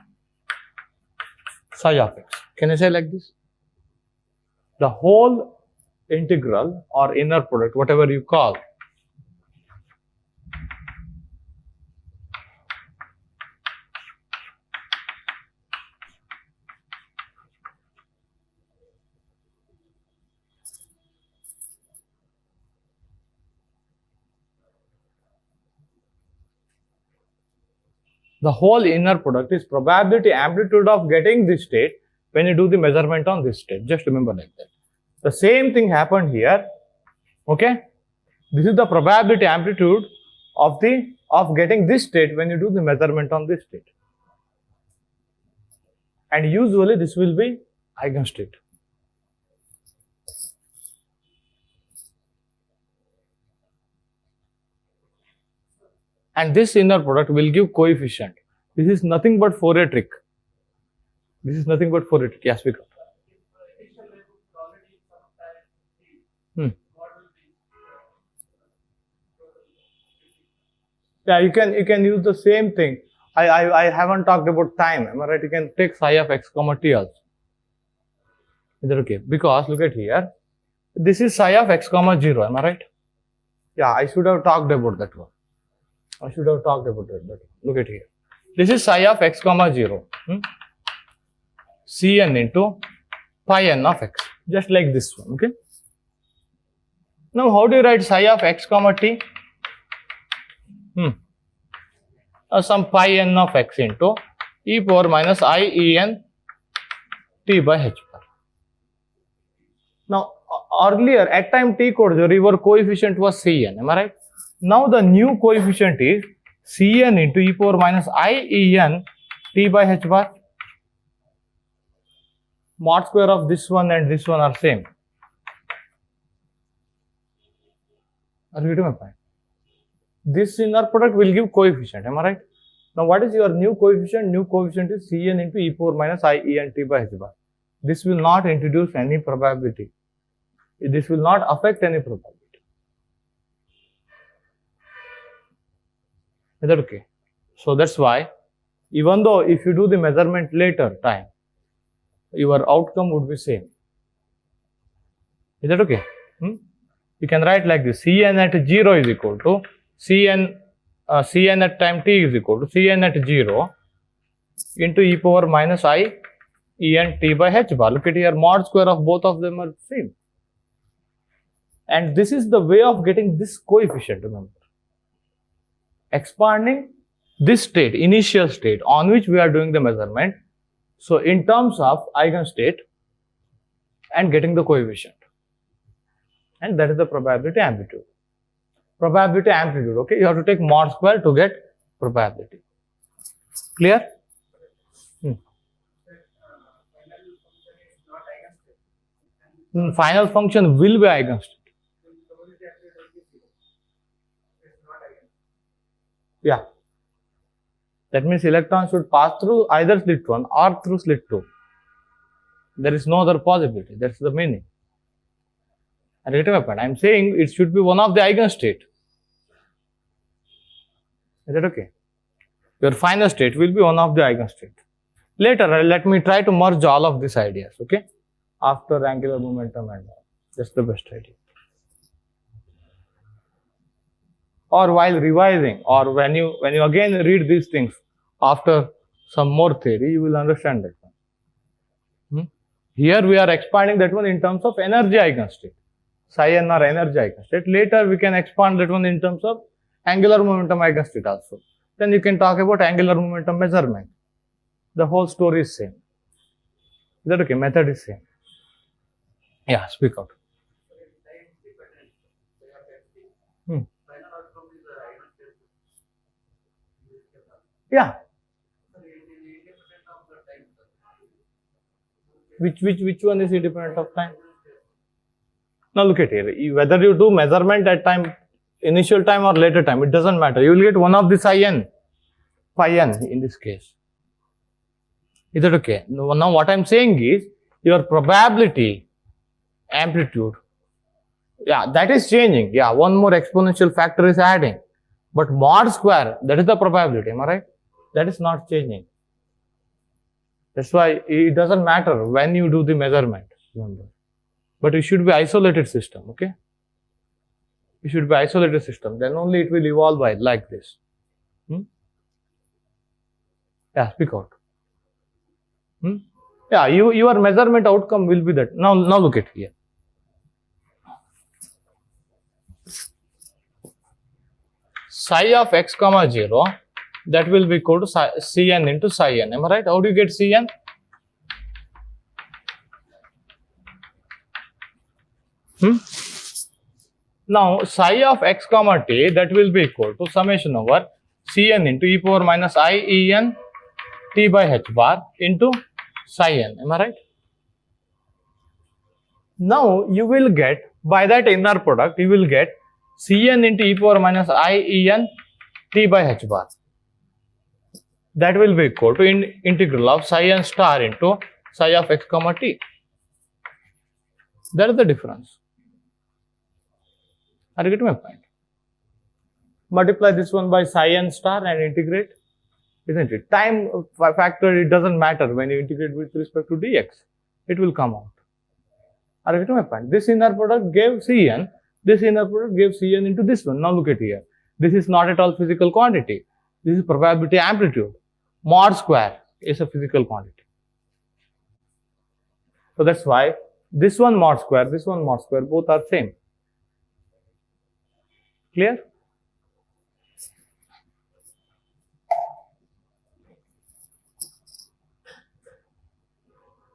psi of x. Can I say like this? The whole integral or inner product, whatever you call, the whole inner product is probability amplitude of getting this state when you do the measurement on this state. Just remember like that. The same thing happened here. Okay? This is the probability amplitude of getting this state when you do the measurement on this state. And usually this will be eigenstate. And this inner product will give coefficient. This is nothing but Fourier trick. This is nothing but Fourier trick. Yes, we got. Yeah, you can use the same thing. I haven't talked about time. Am I right? You can take psi of x comma t also. Is that okay? Because look at here. This is psi of x comma 0. Am I right? Yeah, I should have talked about that one. I should have talked about that. Look at here. This is psi of x comma 0. Cn into pi n of x. Just like this one. Okay. Now, how do you write psi of x comma t? Some pi n of x into e power minus I e n t by h bar. Now, earlier at time t code, your coefficient was Cn. Am I right? Now the new coefficient is Cn into e power minus I e n t by h bar. Mod square of this one and this one are same. Are you getting my point? This inner product will give coefficient. Am I right? Now what is your new coefficient? New coefficient is Cn into e power minus I e n t by h bar. This will not introduce any probability. This will not affect any probability. Is that okay? So that's why, even though if you do the measurement later time, your outcome would be same. Is that okay? You can write like this: Cn at 0 is equal to Cn at time t is equal to Cn at 0 into e power minus I En T by h bar. Look at here, mod square of both of them are same. And this is the way of getting this coefficient, remember. Expanding this state, initial state on which we are doing the measurement. So in terms of eigenstate and getting the coefficient. And that is the probability amplitude. Probability amplitude, okay? You have to take mod square to get probability. Clear? Final function will be eigenstate. Yeah. That means electron should pass through either slit 1 or through slit 2. There is no other possibility. That's the meaning. And get my point. I am saying it should be one of the eigenstate. Is that okay? Your final state will be one of the eigenstate. Later, let me try to merge all of these ideas. Okay? After angular momentum and all. That's the best idea. Or while revising, or when you again read these things after some more theory, you will understand that one. Here we are expanding that one in terms of energy eigenstate. Psi n or energy eigenstate. Later we can expand that one in terms of angular momentum eigenstate also. Then you can talk about angular momentum measurement. The whole story is same. Is that okay? Method is same. Yeah, speak out. Yeah. Which one is independent of time? Now look at here. Whether you do measurement at time, initial time or later time, it doesn't matter. You will get one of the psi n in this case. Is that okay? Now what I am saying is your probability amplitude. Yeah, that is changing. Yeah, one more exponential factor is adding. But mod square, that is the probability. Am I right? That is not changing. That's why it doesn't matter when you do the measurement. Remember. But it should be isolated system. Okay? It should be isolated system. Then only it will evolve like this. Yeah, speak out. Yeah, your measurement outcome will be that. Now look at here. Psi of x comma 0, that will be equal to Cn into psi n. Am I right? How do you get Cn? Now psi of x comma t, that will be equal to summation over Cn into e power minus I En t by h bar into psi n. Am I right? Now you will get, by that inner product, you will get Cn into e power minus I En t by h bar. That will be equal to integral of psi n star into psi of x comma t. That is the difference. Are you getting my point? Multiply this one by psi n star and integrate, isn't it? Time factor, it doesn't matter when you integrate with respect to dx. It will come out. Are you getting my point? This inner product gave Cn. This inner product gave Cn into this one. Now look at here. This is not at all physical quantity. This is probability amplitude. Mod square is a physical quantity. So that's why this one mod square, both are same. Clear?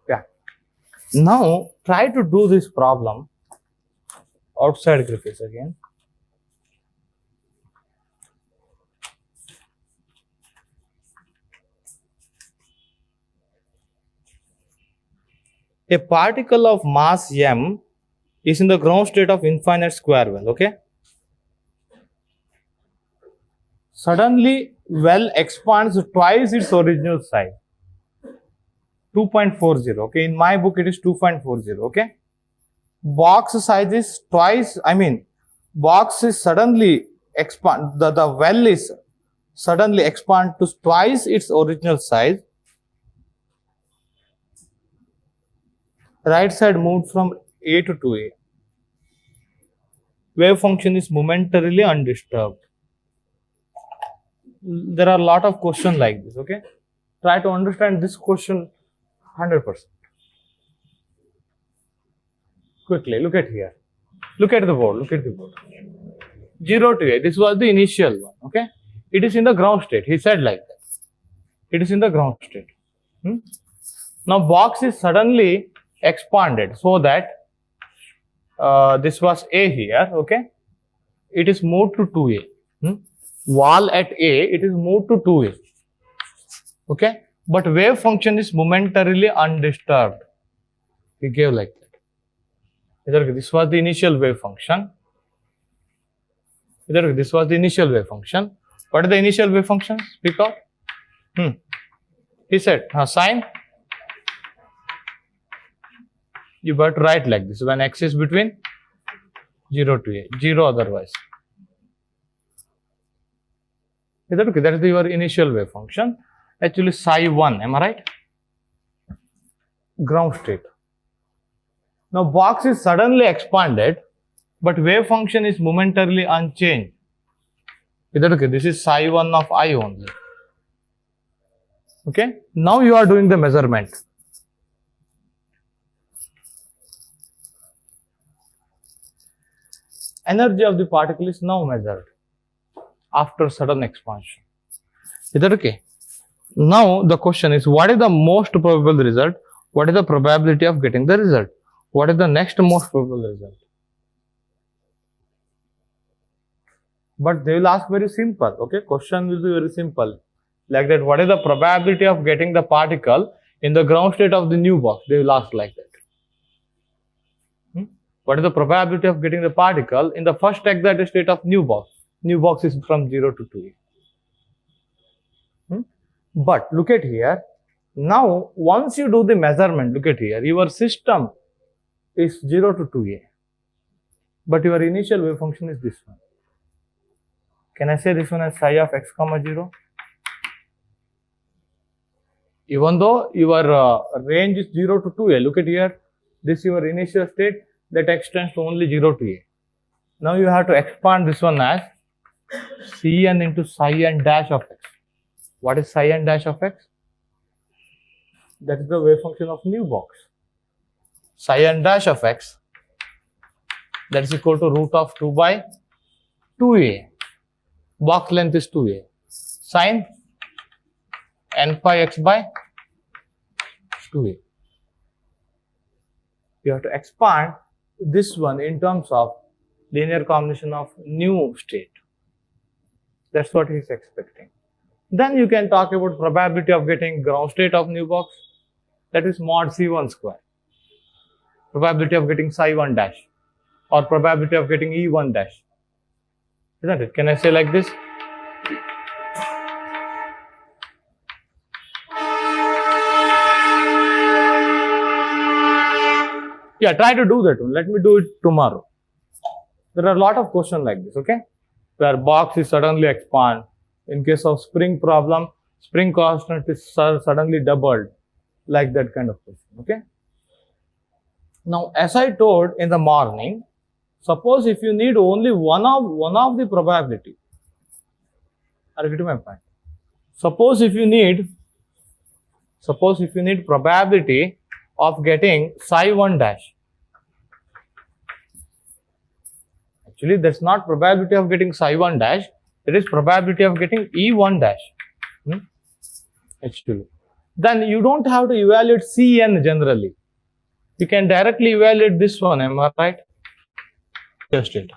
Yeah. Now try to do this problem outside Griffiths again. A particle of mass m is in the ground state of infinite square well, okay? Suddenly, well expands twice its original size. 2.40, okay? In my book, it is 2.40, okay? Box size is twice, box is suddenly expand, the well is suddenly expand to twice its original size. Right side moved from A to 2A. Wave function is momentarily undisturbed. There are a lot of questions like this, okay? Try to understand this question 100%. Quickly, look at here. Look at the board. Look at the board. 0 to A. This was the initial one. Okay. It is in the ground state. He said like that. It is in the ground state. Now box is suddenly expanded so that this was A here. Okay. It is moved to 2A. Wall at A, it is moved to 2A. Okay. But wave function is momentarily undisturbed. We gave like that. This was the initial wave function. This was the initial wave function. What is the initial wave function? Speak out. He said, sine. You got to write like this when x is between 0 to A, 0 otherwise. Is that okay? That is your initial wave function. Actually, psi 1, am I right? Ground state. Now, box is suddenly expanded, but wave function is momentarily unchanged. Is that okay? This is psi 1 of I only. Okay. Now you are doing the measurement. Energy of the particle is now measured after sudden expansion. Is that okay? Now the question is, what is the most probable result? What is the probability of getting the result? What is the next most probable result? But they will ask very simple. Okay, question will be very simple. Like that, what is the probability of getting the particle in the ground state of the new box? They will ask like that. What is the probability of getting the particle in the first excited state of new box? New box is from 0 to 2A. But look at here. Now, once you do the measurement, look at here. Your system is 0 to 2A. But your initial wave function is this one. Can I say this one as psi of x comma 0? Even though your range is 0 to 2A, look at here. This is your initial state that extends to only 0 to A. Now you have to expand this one as Cn into psi n dash of x. What is psi n dash of x? That is the wave function of new box. Psi n dash of x, that is equal to root of 2 by 2A. Box length is 2A. Sine n pi x by 2A. You have to expand this one in terms of linear combination of new state. That's what he is expecting. Then you can talk about probability of getting ground state of new box. That is mod C1 square. Probability of getting psi 1 dash or probability of getting E1 dash. Isn't it? Can I say like this? Yeah, try to do that one. Let me do it tomorrow. There are a lot of questions like this, okay? Where box is suddenly expand. In case of spring problem, spring constant is suddenly doubled. Like that kind of question, okay? Now, as I told in the morning, suppose if you need only one of the probability. Are you getting my point? Suppose if you need probability of getting psi 1 dash. Actually, that's not probability of getting psi 1 dash. It is probability of getting E1 dash. Actually. Then you don't have to evaluate Cn generally. You can directly evaluate this one, am I right? Just it.